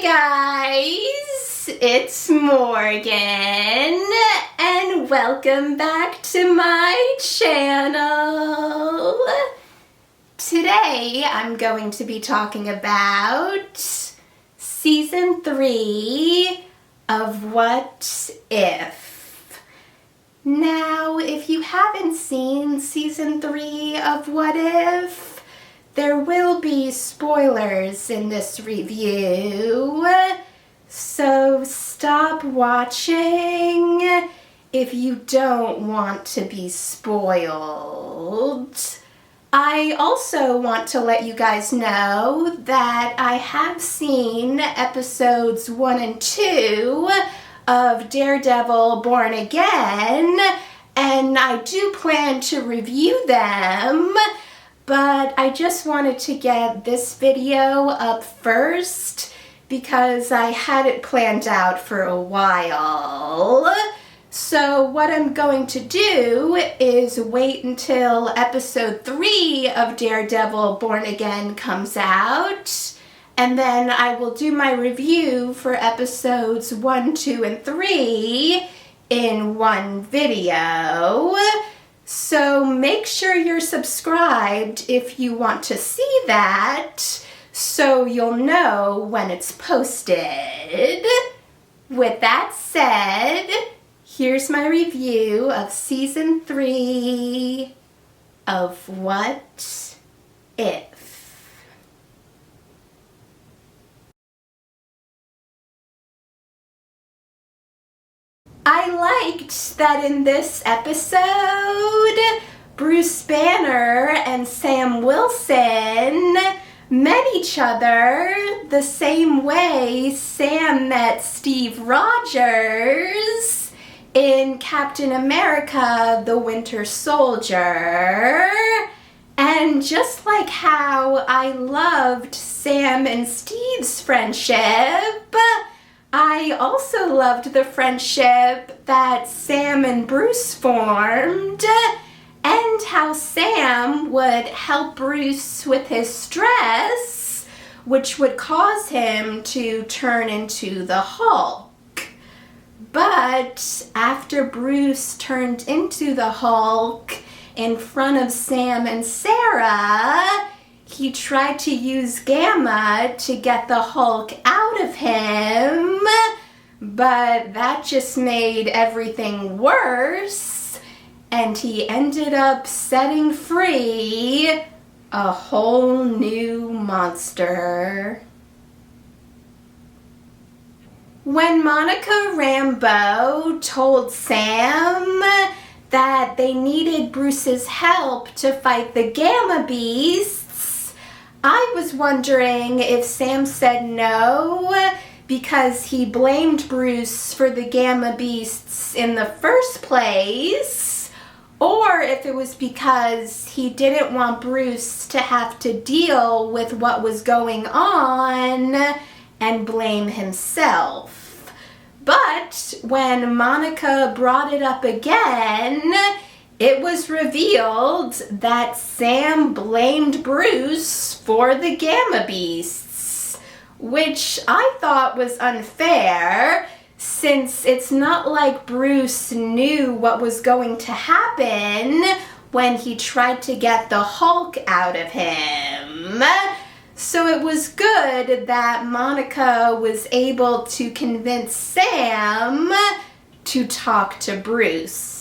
guys, it's Morgan and welcome back to my channel. Today I'm going to be talking about Season 3 of What If. Now, if you haven't seen Season 3 of What If, there will be spoilers in this review, so stop watching if you don't want to be spoiled. I also want to let you guys know that I have seen episodes 1 and 2 of Daredevil Born Again, and I do plan to review them. But I just wanted to get this video up first because I had it planned out for a while. So what I'm going to do is wait until episode 3 of Daredevil Born Again comes out, and then I will do my review for episodes 1, 2, and 3 in one video. So make sure you're subscribed if you want to see that, so you'll know when it's posted. With that said, here's my review of Season 3 of What If. I liked that in this episode, Bruce Banner and Sam Wilson met each other the same way Sam met Steve Rogers in Captain America: The Winter Soldier. And just like how I loved Sam and Steve's friendship, I also loved the friendship that Sam and Bruce formed, and how Sam would help Bruce with his stress, which would cause him to turn into the Hulk. But after Bruce turned into the Hulk in front of Sam and Sarah, he tried to use Gamma to get the Hulk out of him, but that just made everything worse, and he ended up setting free a whole new monster. When Monica Rambeau told Sam that they needed Bruce's help to fight the Gamma Beast, I was wondering if Sam said no because he blamed Bruce for the Gamma Beasts in the first place, or if it was because he didn't want Bruce to have to deal with what was going on and blame himself. But when Monica brought it up again, it was revealed that Sam blamed Bruce for the Gamma Beasts, which I thought was unfair, since it's not like Bruce knew what was going to happen when he tried to get the Hulk out of him. So it was good that Monica was able to convince Sam to talk to Bruce.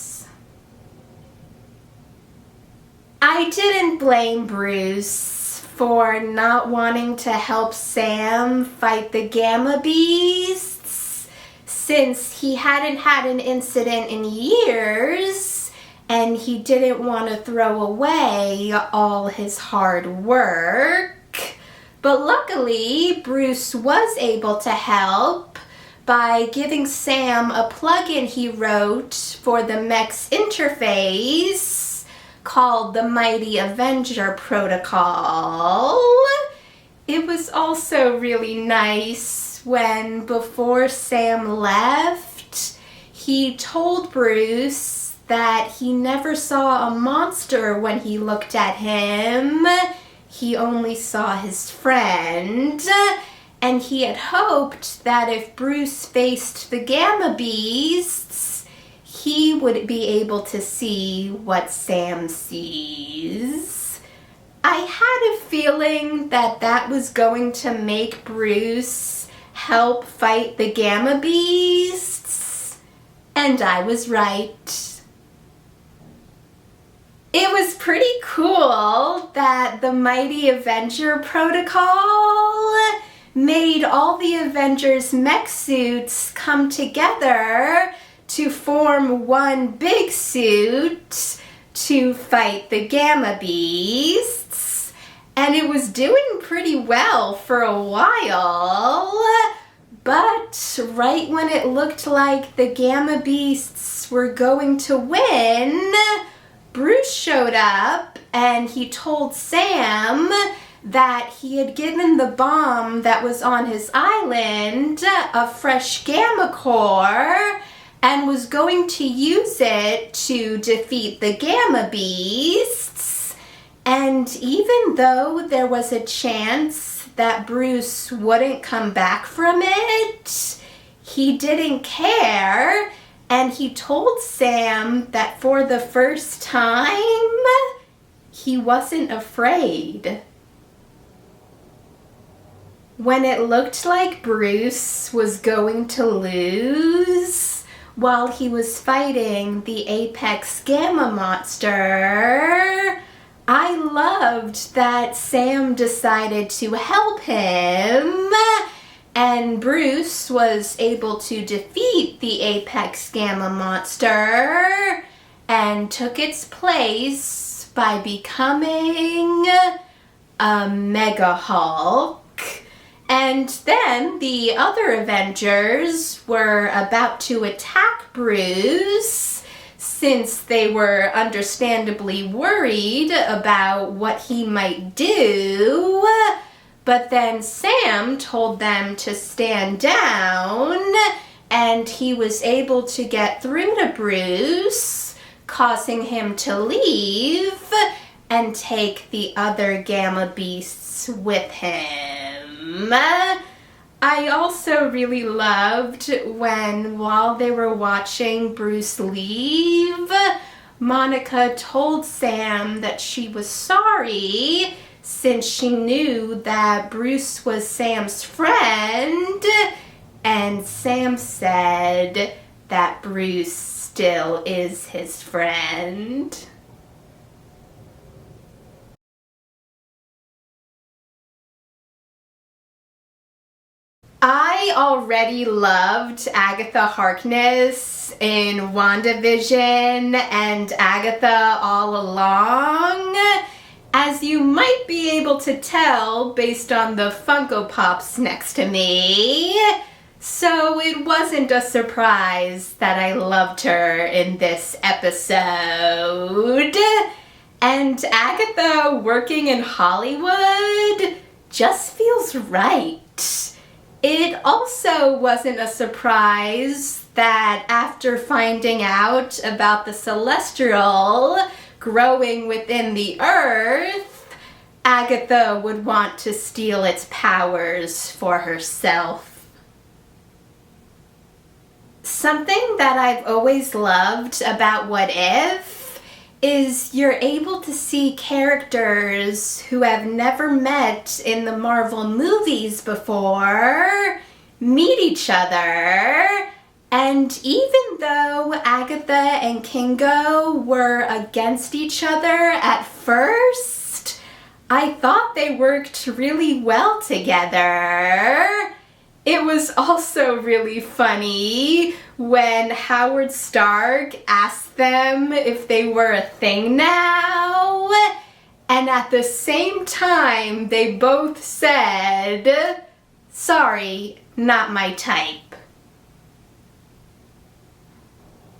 I didn't blame Bruce for not wanting to help Sam fight the Gamma Beasts, since he hadn't had an incident in years and he didn't want to throw away all his hard work. But luckily, Bruce was able to help by giving Sam a plugin he wrote for the Mech's interface called the Mighty Avenger Protocol. It was also really nice when, before Sam left, he told Bruce that he never saw a monster when he looked at him. He only saw his friend. and he had hoped that if Bruce faced the Gamma Beasts, he would be able to see what Sam sees. I had a feeling that that was going to make Bruce help fight the Gamma Beasts, and I was right. It was pretty cool that the Mighty Avenger Protocol made all the Avengers mech suits come together to form one big suit to fight the Gamma Beasts. And it was doing pretty well for a while. But right when it looked like the Gamma Beasts were going to win, Bruce showed up and he told Sam that he had given the bomb that was on his island a fresh gamma core and was going to use it to defeat the Gamma Beasts. And even though there was a chance that Bruce wouldn't come back from it, he didn't care. And he told Sam that for the first time, he wasn't afraid. When it looked like Bruce was going to lose while he was fighting the Apex Gamma monster, I loved that Sam decided to help him. And Bruce was able to defeat the Apex Gamma monster and took its place by becoming a Mega Hulk. And then the other Avengers were about to attack Bruce since they were understandably worried about what he might do. But then Sam told them to stand down, and he was able to get through to Bruce, causing him to leave and take the other Gamma Beasts with him. I also really loved when, while they were watching Bruce leave, Monica told Sam that she was sorry since she knew that Bruce was Sam's friend, and Sam said that Bruce still is his friend. I already loved Agatha Harkness in WandaVision and Agatha All Along, as you might be able to tell based on the Funko Pops next to me. So it wasn't a surprise that I loved her in this episode. And Agatha working in Hollywood just feels right. It also wasn't a surprise that after finding out about the Celestial growing within the Earth, Agatha would want to steal its powers for herself. Something that I've always loved about What If is you're able to see characters who have never met in the Marvel movies before meet each other. And even though Agatha and Kingo were against each other at first, I thought they worked really well together. It was also really funny when Howard Stark asked them if they were a thing now, and at the same time they both said, "Sorry, not my type."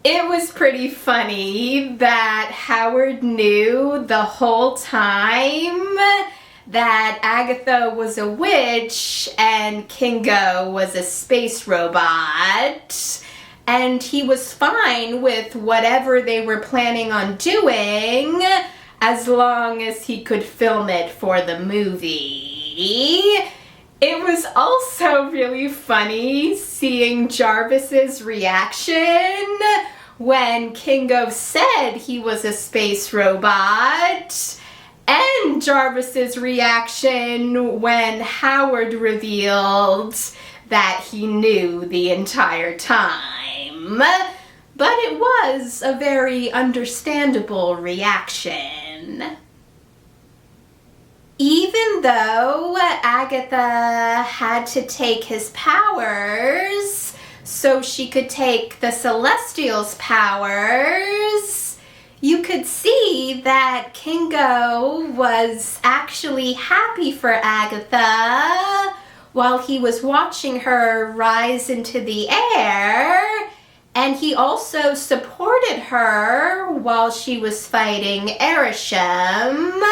It was pretty funny that Howard knew the whole time that Agatha was a witch and Kingo was a space robot, and he was fine with whatever they were planning on doing as long as he could film it for the movie. It was also really funny seeing Jarvis's reaction when Kingo said he was a space robot, and Jarvis's reaction when Howard revealed that he knew the entire time. But it was a very understandable reaction. Even though Agatha had to take his powers so she could take the Celestials' powers, you could see that Kingo was actually happy for Agatha while he was watching her rise into the air, and he also supported her while she was fighting Arishem.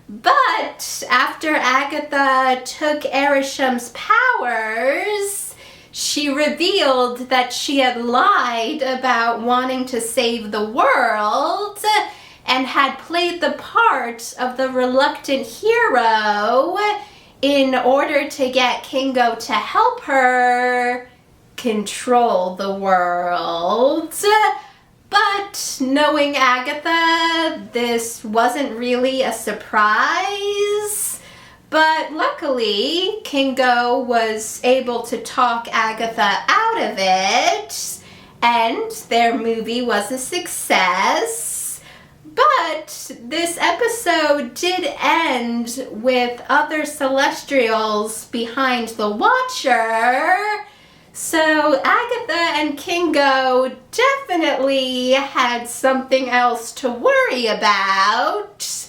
But after Agatha took Arisham's powers, she revealed that she had lied about wanting to save the world and had played the part of the reluctant hero in order to get Kingo to help her control the world. But knowing Agatha, this wasn't really a surprise. But luckily, Kingo was able to talk Agatha out of it, and their movie was a success. But this episode did end with other Celestials behind the Watcher. So Agatha and Kingo definitely had something else to worry about,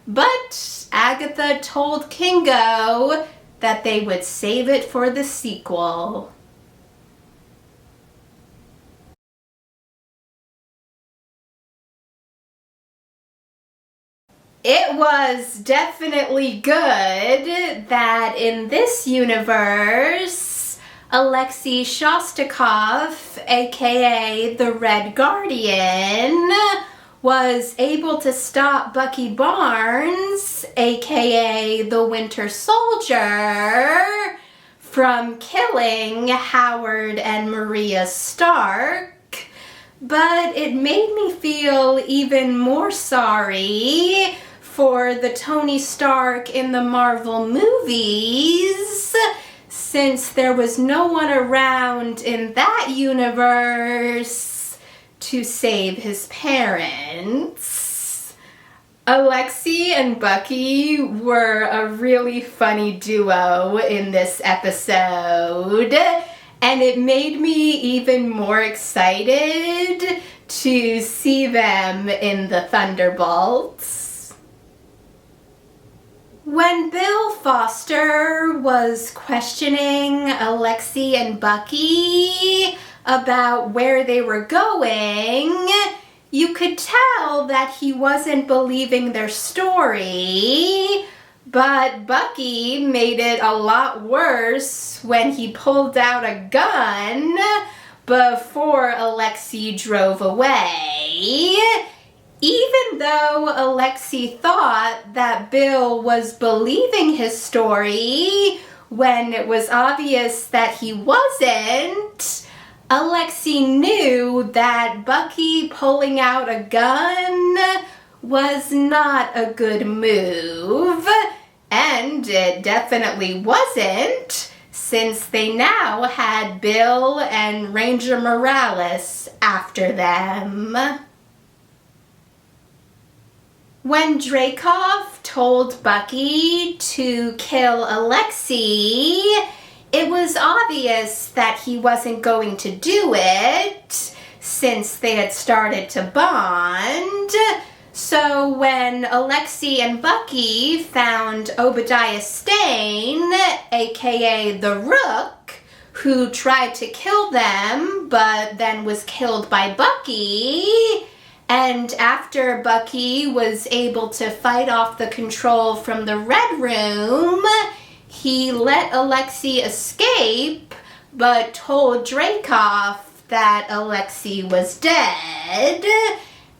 but Agatha told Kingo that they would save it for the sequel. It was definitely good that in this universe, Alexei Shostakov, aka the Red Guardian, was able to stop Bucky Barnes, aka the Winter Soldier, from killing Howard and Maria Stark. But it made me feel even more sorry for the Tony Stark in the Marvel movies, since there was no one around in that universe to save his parents. Alexei and Bucky were a really funny duo in this episode, and it made me even more excited to see them in the Thunderbolts. When Bill Foster was questioning Alexei and Bucky about where they were going, you could tell that he wasn't believing their story, but Bucky made it a lot worse when he pulled out a gun before Alexei drove away. Even though Alexei thought that Bill was believing his story when it was obvious that he wasn't, Alexei knew that Bucky pulling out a gun was not a good move. And it definitely wasn't, since they now had Bill and Ranger Morales after them. When Dreykov told Bucky to kill Alexei, it was obvious that he wasn't going to do it, since they had started to bond. So when Alexei and Bucky found Obadiah Stane, aka the Rook, who tried to kill them but then was killed by Bucky, and after Bucky was able to fight off the control from the Red Room, he let Alexei escape, but told Dreykov that Alexei was dead.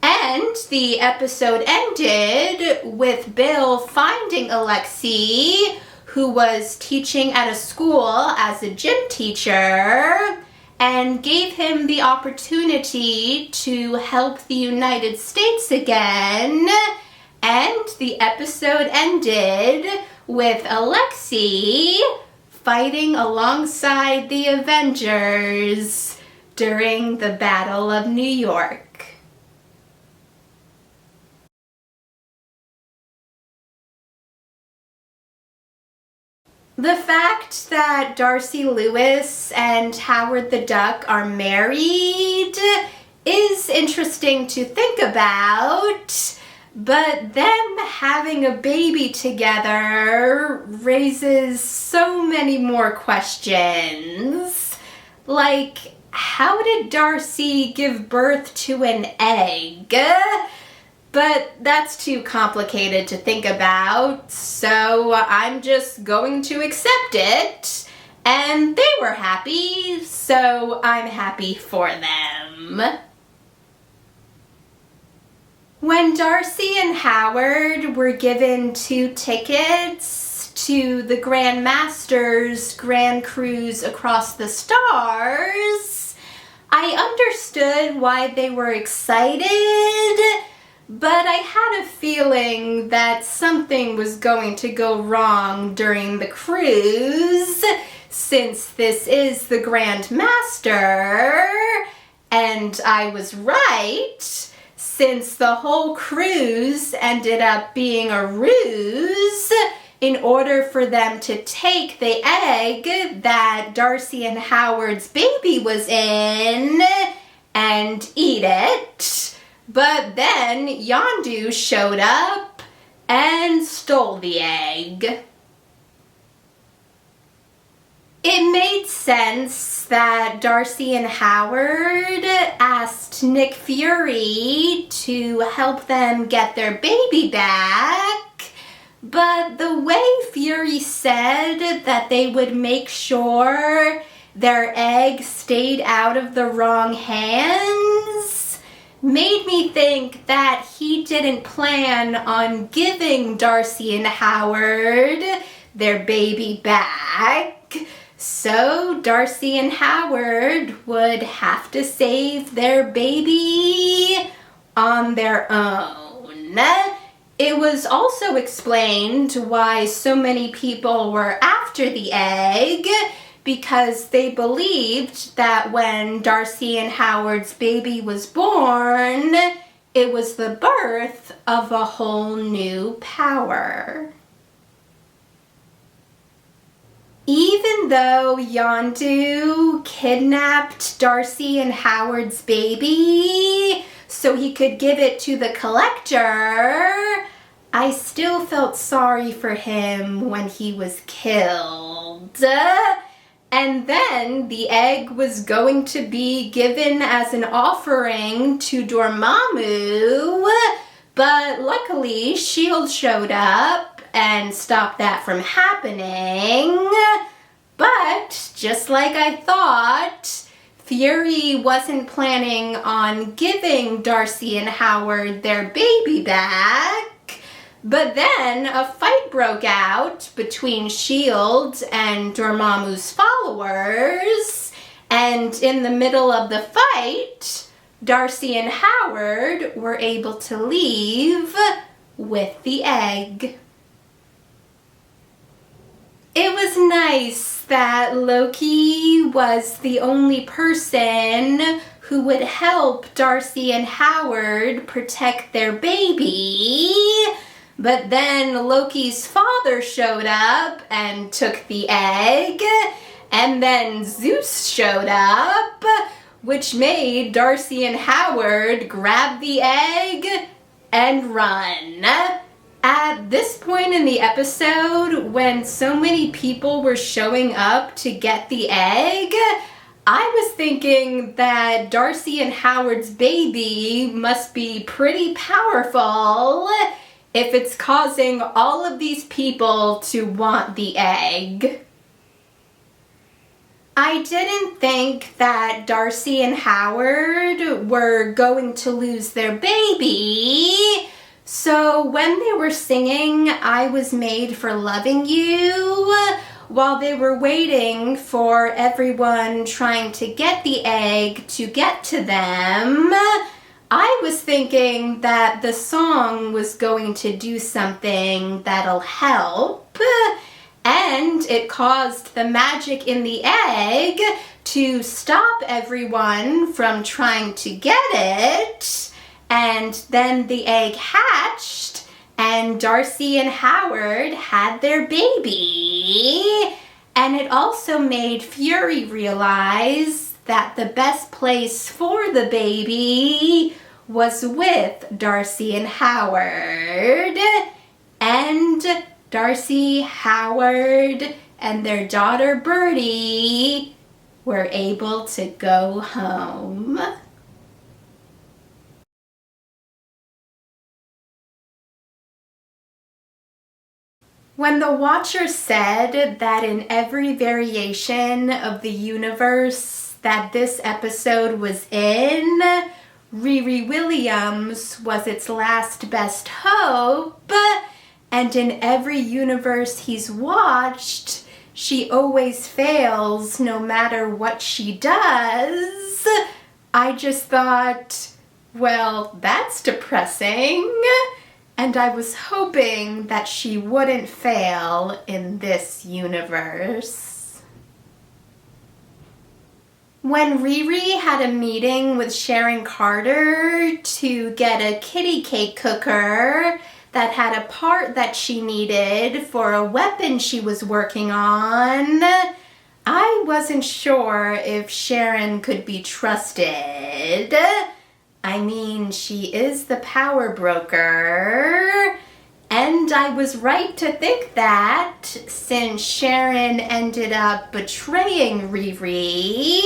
And the episode ended with Bill finding Alexei, who was teaching at a school as a gym teacher and gave him the opportunity to help the United States again. And the episode ended with Alexei fighting alongside the Avengers during the Battle of New York. The fact that Darcy Lewis and Howard the Duck are married is interesting to think about, but them having a baby together raises so many more questions. Like, how did Darcy give birth to an egg? But that's too complicated to think about, so I'm just going to accept it. And they were happy, so I'm happy for them. When Darcy and Howard were given 2 tickets to the Grand Master's Grand Cruise Across the Stars, I understood why they were excited, but I had a feeling that something was going to go wrong during the cruise, since this is the Grand Master, and I was right, since the whole cruise ended up being a ruse in order for them to take the egg that Darcy and Howard's baby was in and eat it. But then Yondu showed up and stole the egg. It made sense that Darcy and Howard asked Nick Fury to help them get their baby back, but the way Fury said that they would make sure their egg stayed out of the wrong hands made me think that he didn't plan on giving Darcy and Howard their baby back. So Darcy and Howard would have to save their baby on their own. It was also explained why so many people were after the egg, because they believed that when Darcy and Howard's baby was born, it was the birth of a whole new power. Even though Yondu kidnapped Darcy and Howard's baby so he could give it to the collector, I still felt sorry for him when he was killed. And then the egg was going to be given as an offering to Dormammu, but luckily S.H.I.E.L.D. showed up and stopped that from happening. But just like I thought, Fury wasn't planning on giving Darcy and Howard their baby back. But then a fight broke out between S.H.I.E.L.D. and Dormammu's followers, and in the middle of the fight, Darcy and Howard were able to leave with the egg. It was nice that Loki was the only person who would help Darcy and Howard protect their baby. But then Loki's father showed up and took the egg, and then Zeus showed up, which made Darcy and Howard grab the egg and run. At this point in the episode, when so many people were showing up to get the egg, I was thinking that Darcy and Howard's baby must be pretty powerful if it's causing all of these people to want the egg. I didn't think that Darcy and Howard were going to lose their baby, So when they were singing I Was Made for Loving You, while they were waiting for everyone trying to get the egg to get to them, I was thinking that the song was going to do something that'll help, and it caused the magic in the egg to stop everyone from trying to get it. And then the egg hatched, and Darcy and Howard had their baby. And it also made Fury realize that the best place for the baby was with Darcy and Howard. And Darcy, Howard, and their daughter Birdie were able to go home. When the Watcher said that in every variation of the universe that this episode was in, Riri Williams was its last best hope, and in every universe he's watched, she always fails no matter what she does, I just thought, well, that's depressing. And I was hoping that she wouldn't fail in this universe. When Riri had a meeting with Sharon Carter to get a kitty cake cooker that had a part that she needed for a weapon she was working on, I wasn't sure if Sharon could be trusted. I mean, she is the power broker, and I was right to think that since Sharon ended up betraying Riri,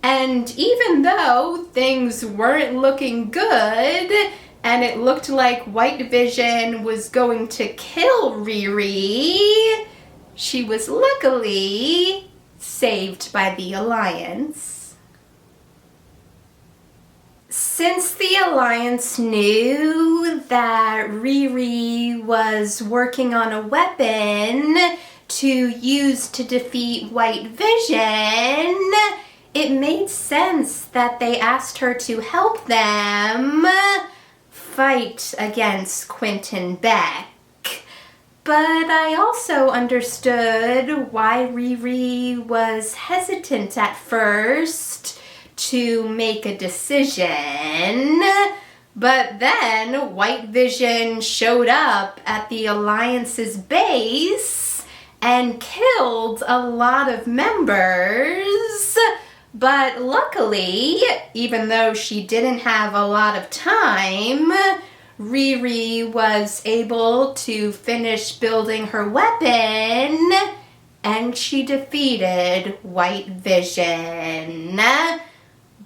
and even though things weren't looking good, and it looked like White Vision was going to kill Riri, she was luckily saved by the Alliance. Since the Alliance knew that Riri was working on a weapon to use to defeat White Vision, it made sense that they asked her to help them fight against Quentin Beck. But I also understood why Riri was hesitant at first to make a decision, but then White Vision showed up at the Alliance's base and killed a lot of members. But luckily, even though she didn't have a lot of time, Riri was able to finish building her weapon, and she defeated White Vision.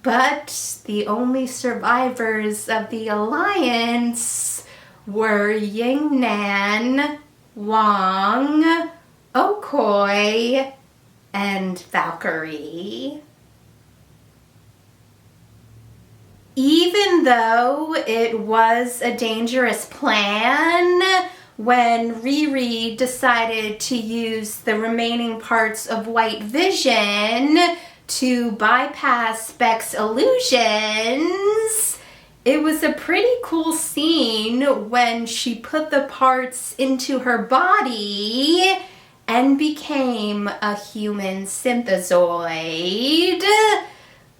But the only survivors of the Alliance were Ying-Nan, Wong, Okoye, and Valkyrie. Even though it was a dangerous plan, when Riri decided to use the remaining parts of White Vision to bypass Beck's illusions, it was a pretty cool scene when she put the parts into her body and became a human synthezoid.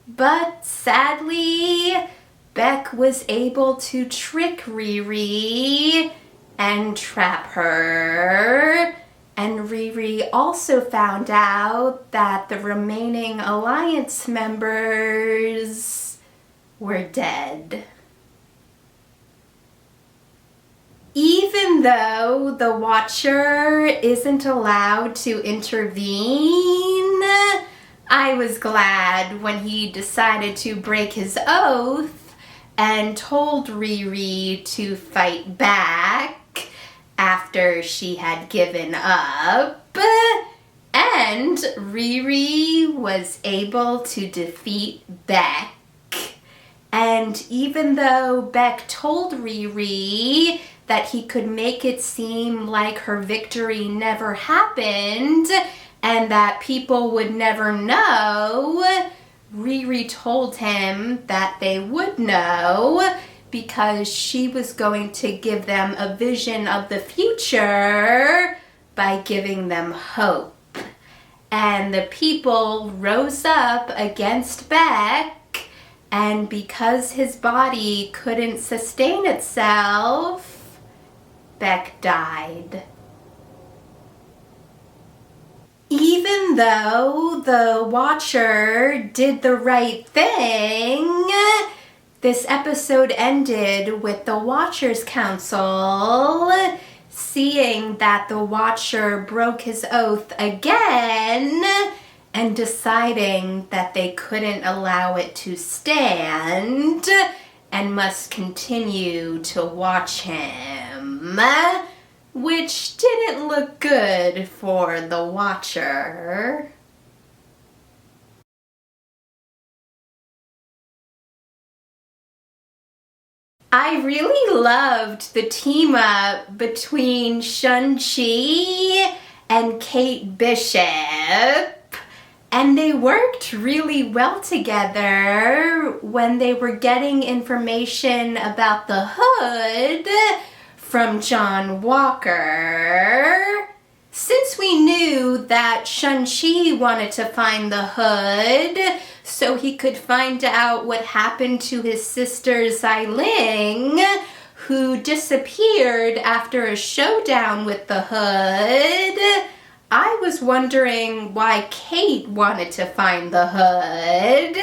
But sadly, Beck was able to trick Riri and trap her. And Riri also found out that the remaining Alliance members were dead. Even though the Watcher isn't allowed to intervene, I was glad when he decided to break his oath and told Riri to fight back after she had given up, and Riri was able to defeat Beck. And even though Beck told Riri that he could make it seem like her victory never happened and that people would never know, Riri told him that they would know because she was going to give them a vision of the future by giving them hope. And the people rose up against Beck, and because his body couldn't sustain itself, Beck died. Even though the Watcher did the right thing, this episode ended with the Watcher's Council seeing that the Watcher broke his oath again and deciding that they couldn't allow it to stand and must continue to watch him, which didn't look good for the Watcher. I really loved the team up between Shun-Chi and Kate Bishop, and they worked really well together when they were getting information about the hood from John Walker. Since we knew that Shun-Chi wanted to find the hood so he could find out what happened to his sister Xiling, who disappeared after a showdown with the hood, I was wondering why Kate wanted to find the hood.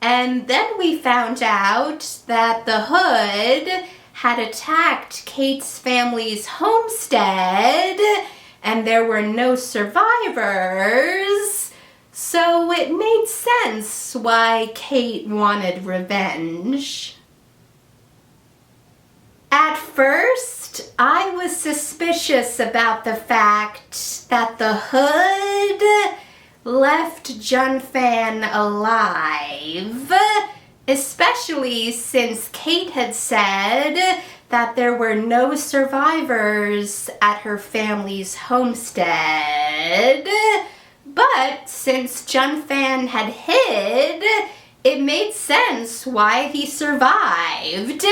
And then we found out that the hood had attacked Kate's family's homestead and there were no survivors, so it made sense why Kate wanted revenge. At first, I was suspicious about the fact that the hood left Junfan alive, especially since Kate had said that there were no survivors at her family's homestead. But since Junfan had hid, it made sense why he survived.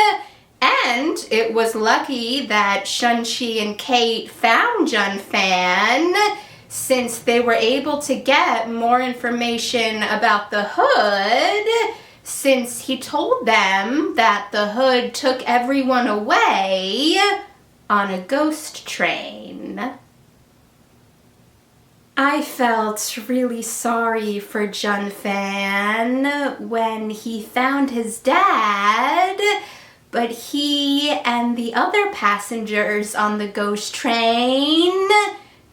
And it was lucky that Shun-Chi and Kate found Junfan, since they were able to get more information about the hood, since he told them that the hood took everyone away on a ghost train. I felt really sorry for Junfan when he found his dad, but he and the other passengers on the ghost train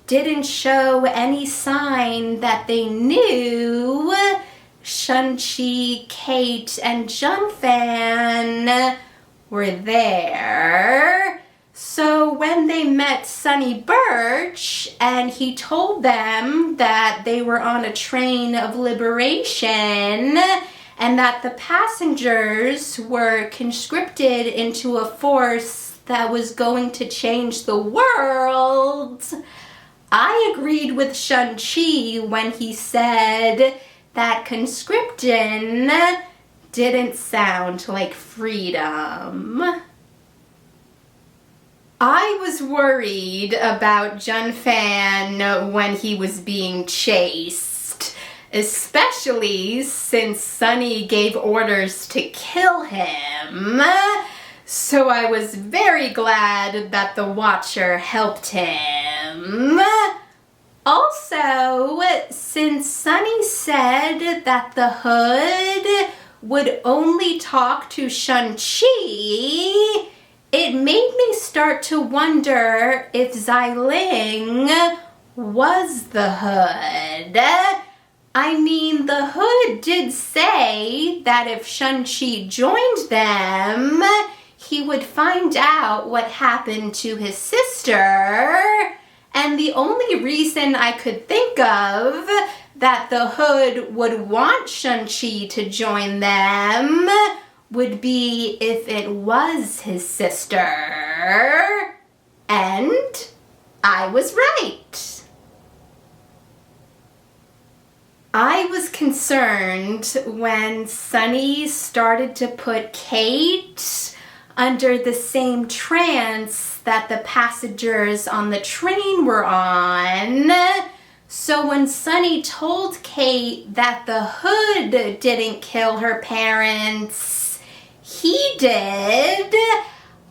didn't show any sign that they knew Shun-Chi, Kate, and Junfan were there. So when they met Sonny Birch and he told them that they were on a train of liberation and that the passengers were conscripted into a force that was going to change the world, I agreed with Shun-Chi when he said that conscription didn't sound like freedom. I was worried about Junfan when he was being chased, especially since Sonny gave orders to kill him. So I was very glad that the Watcher helped him. Also, since Sonny said that the hood would only talk to Shun-Chi, it made me start to wonder if Xiling was the hood. I mean, the hood did say that if Shun-Chi joined them, he would find out what happened to his sister. And the only reason I could think of that the hood would want Shun-Chi to join them would be if it was his sister. And I was right. I was concerned when Sunny started to put Kate under the same trance that the passengers on the train were on. So when Sunny told Kate that the hood didn't kill her parents, he did.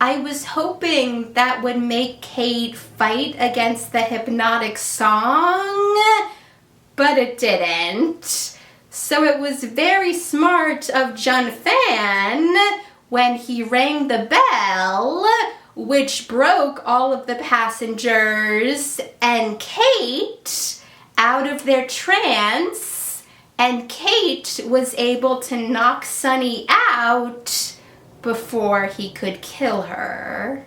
I was hoping that would make Kate fight against the hypnotic song, but it didn't. So it was very smart of Jun Fan when he rang the bell, which broke all of the passengers and Kate out of their trance, and Kate was able to knock Sunny out before he could kill her.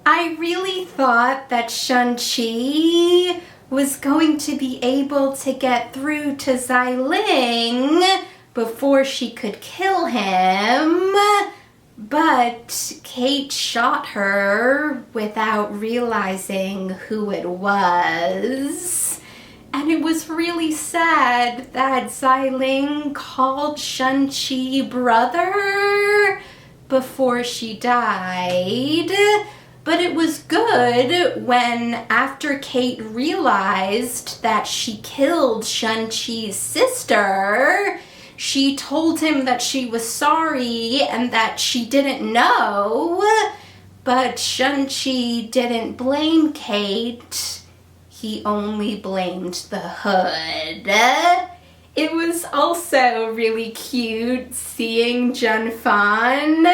I really thought that Shun-Chi was going to be able to get through to Xialing before she could kill him, but Kate shot her without realizing who it was. And it was really sad that Xialing called Shun-Chi brother before she died. But it was good when, after Kate realized that she killed Shun-Chi's sister, she told him that she was sorry and that she didn't know. But Shun-Chi didn't blame Kate. He only blamed the hood. It was also really cute seeing Jun Fan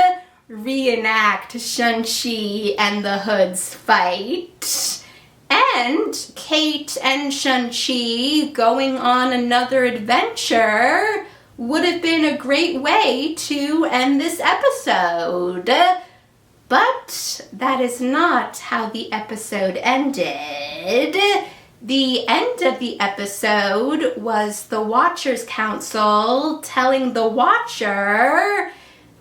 reenact Shun-Chi and the hood's fight. And Kate and Shun-Chi going on another adventure would have been a great way to end this episode. But that is not how the episode ended. The end of the episode was the Watchers Council telling the Watcher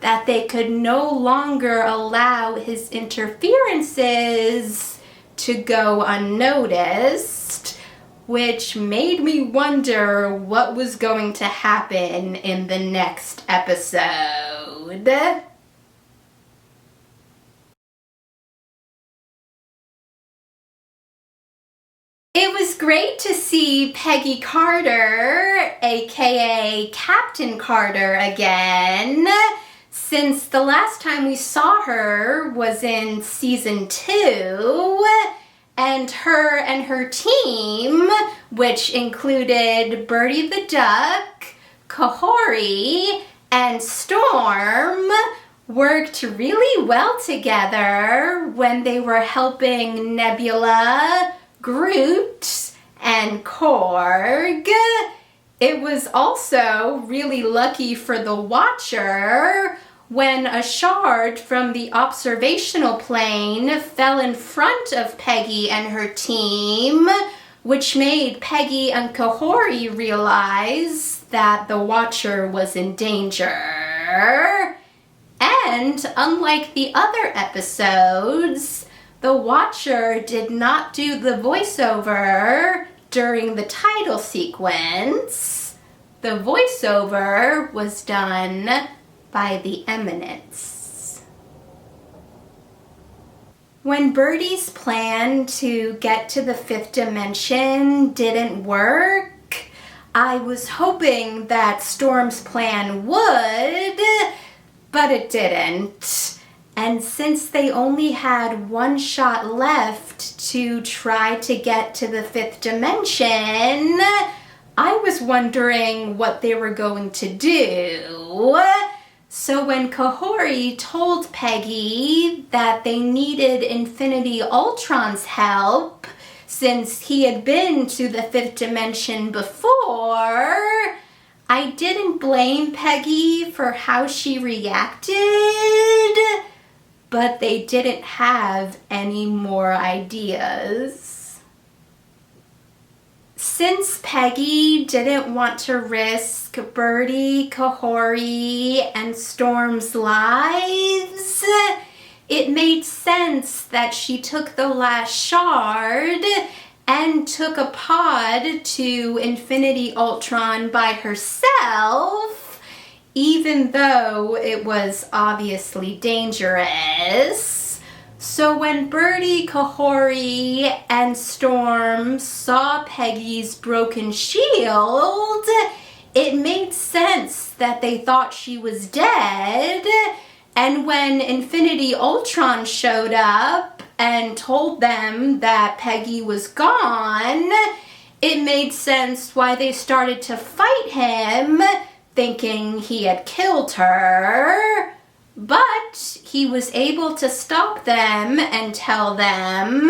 that they could no longer allow his interferences to go unnoticed, which made me wonder what was going to happen in the next episode. It was great to see Peggy Carter, aka Captain Carter, again, since the last time we saw her was in season 2, and her team, which included Birdie the Duck, Kahori, and Storm, worked really well together when they were helping Nebula, Groot, and Korg. It was also really lucky for the Watcher when a shard from the observational plane fell in front of Peggy and her team, which made Peggy and Kahori realize that the Watcher was in danger. And unlike the other episodes, the Watcher did not do the voiceover during the title sequence. The voiceover was done by the Eminence. When Birdie's plan to get to the 5th dimension didn't work, I was hoping that Storm's plan would, but it didn't. And since they only had one shot left to try to get to the 5th dimension, I was wondering what they were going to do. So when Kahori told Peggy that they needed Infinity Ultron's help, since he had been to the 5th dimension before, I didn't blame Peggy for how she reacted, but they didn't have any more ideas. Since Peggy didn't want to risk Birdie, Kahori, and Storm's lives, it made sense that she took the last shard and took a pod to Infinity Ultron by herself, even though it was obviously dangerous. So when Birdie, Kahori, and Storm saw Peggy's broken shield, it made sense that they thought she was dead. And when Infinity Ultron showed up and told them that Peggy was gone, it made sense why they started to fight him, thinking he had killed her. But he was able to stop them and tell them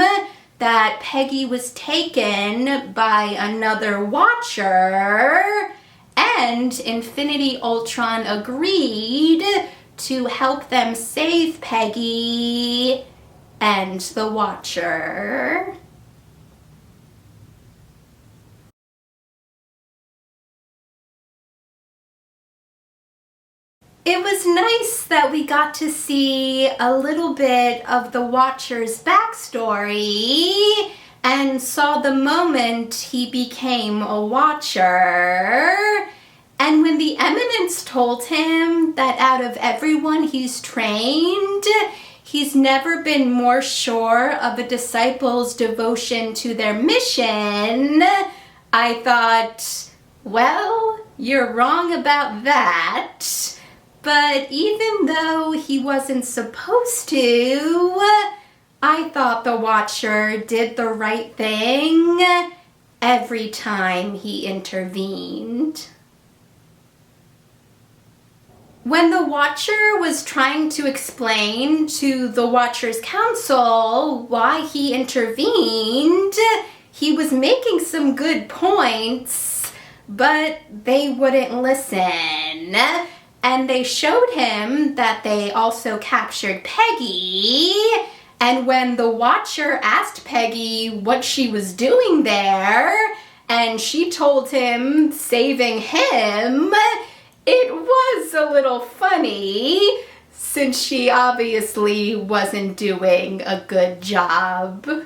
that Peggy was taken by another Watcher, and Infinity Ultron agreed to help them save Peggy and the Watcher. It was nice that we got to see a little bit of the Watcher's backstory and saw the moment he became a Watcher. And when the Eminence told him that out of everyone he's trained, he's never been more sure of a disciple's devotion to their mission, I thought, well, you're wrong about that. But even though he wasn't supposed to, I thought the Watcher did the right thing every time he intervened. When the Watcher was trying to explain to the Watcher's Council why he intervened, he was making some good points, but they wouldn't listen. And they showed him that they also captured Peggy, and when the Watcher asked Peggy what she was doing there, and she told him saving him, it was a little funny, since she obviously wasn't doing a good job.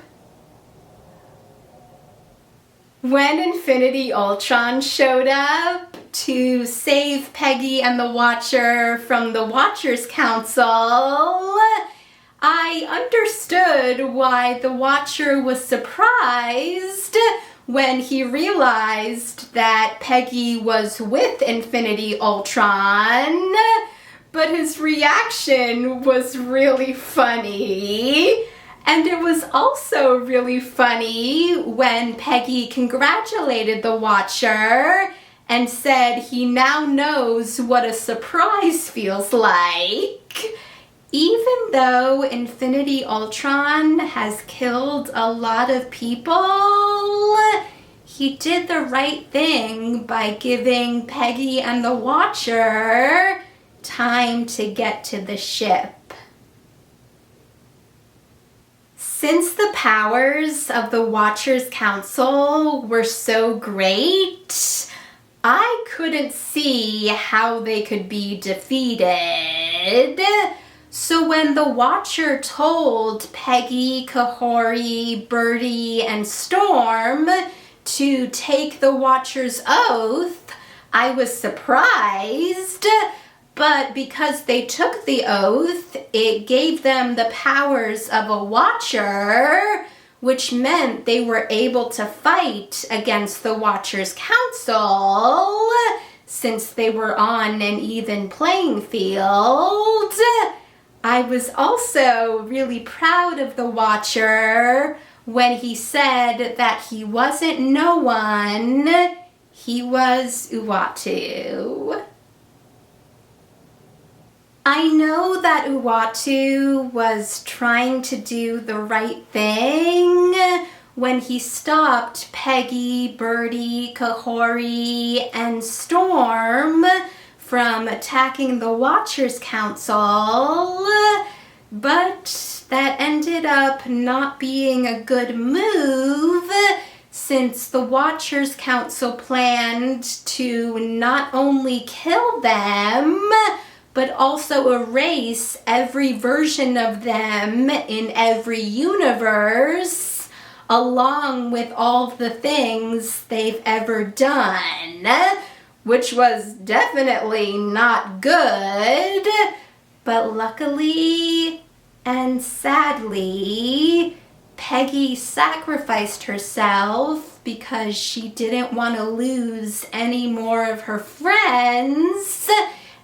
When Infinity Ultron showed up to save Peggy and the Watcher from the Watcher's Council, I understood why the Watcher was surprised when he realized that Peggy was with Infinity Ultron, but his reaction was really funny. And it was also really funny when Peggy congratulated the Watcher and said he now knows what a surprise feels like. Even though Infinity Ultron has killed a lot of people, he did the right thing by giving Peggy and the Watcher time to get to the ship. Since the powers of the Watcher's Council were so great, I couldn't see how they could be defeated. So when the Watcher told Peggy, Kahori, Birdie, and Storm to take the Watcher's oath, I was surprised. But because they took the oath, it gave them the powers of a Watcher, which meant they were able to fight against the Watcher's Council, since they were on an even playing field. I was also really proud of the Watcher when he said that he wasn't no one, he was Uatu. I know that Uatu was trying to do the right thing when he stopped Peggy, Birdie, Kahori, and Storm from attacking the Watcher's Council, but that ended up not being a good move since the Watchers Council planned to not only kill them, but also erase every version of them in every universe, along with all the things they've ever done, which was definitely not good. But luckily and sadly, Peggy sacrificed herself because she didn't want to lose any more of her friends,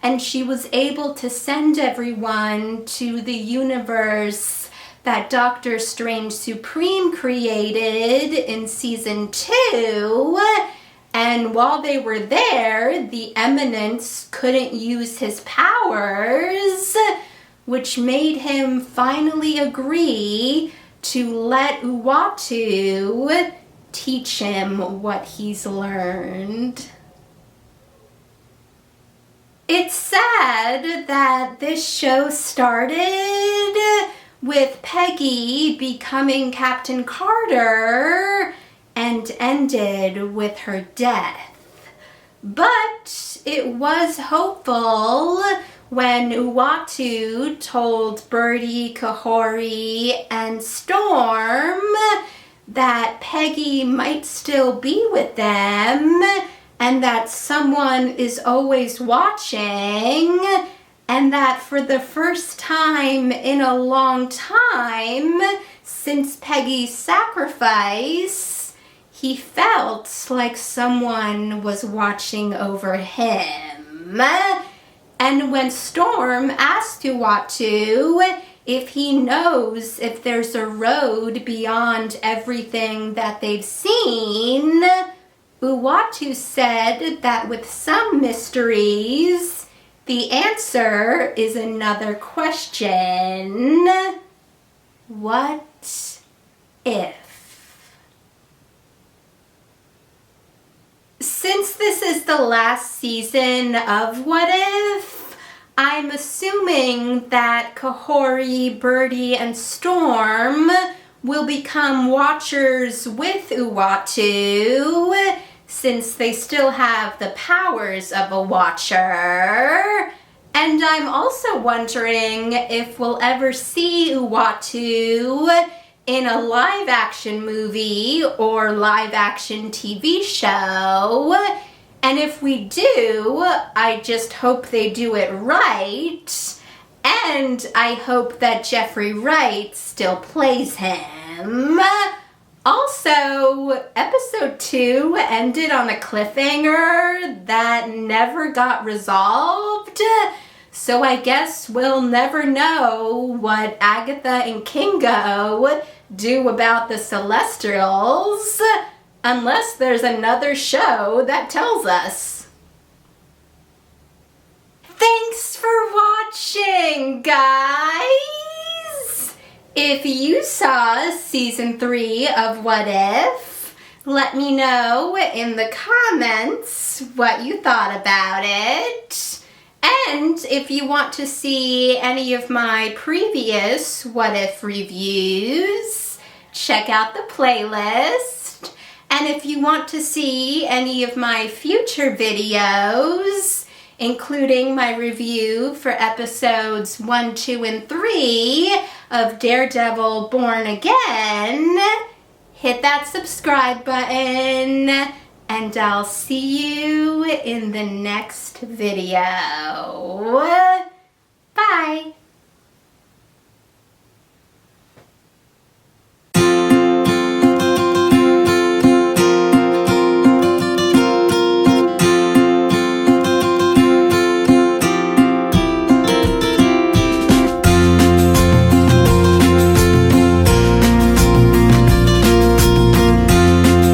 and she was able to send everyone to the universe that Doctor Strange Supreme created in season 2. And while they were there, the Eminence couldn't use his powers, which made him finally agree to let Uatu teach him what he's learned. It's sad that this show started with Peggy becoming Captain Carter and ended with her death. But it was hopeful when Uatu told Birdie, Kahori, and Storm that Peggy might still be with them and that someone is always watching, and that for the first time in a long time since Peggy's sacrifice, he felt like someone was watching over him. And when Storm asked Uatu if he knows if there's a road beyond everything that they've seen, Uatu said that with some mysteries, the answer is another question. What if? Since this is the last season of What If, I'm assuming that Kahori, Birdie, and Storm will become Watchers with Uatu, since they still have the powers of a Watcher. And I'm also wondering if we'll ever see Uatu in a live-action movie or live-action TV show. And if we do, I just hope they do it right. And I hope that Jeffrey Wright still plays him. Also, episode 2 ended on a cliffhanger that never got resolved. So I guess we'll never know what Agatha and Kingo do about the Celestials, unless there's another show that tells us. Thanks for watching, guys! If you saw season 3 of What If, let me know in the comments what you thought about it. And if you want to see any of my previous What If reviews, check out the playlist. And if you want to see any of my future videos, including my review for episodes 1, 2, and 3 of Daredevil Born Again, hit that subscribe button, and I'll see you in the next video. Bye!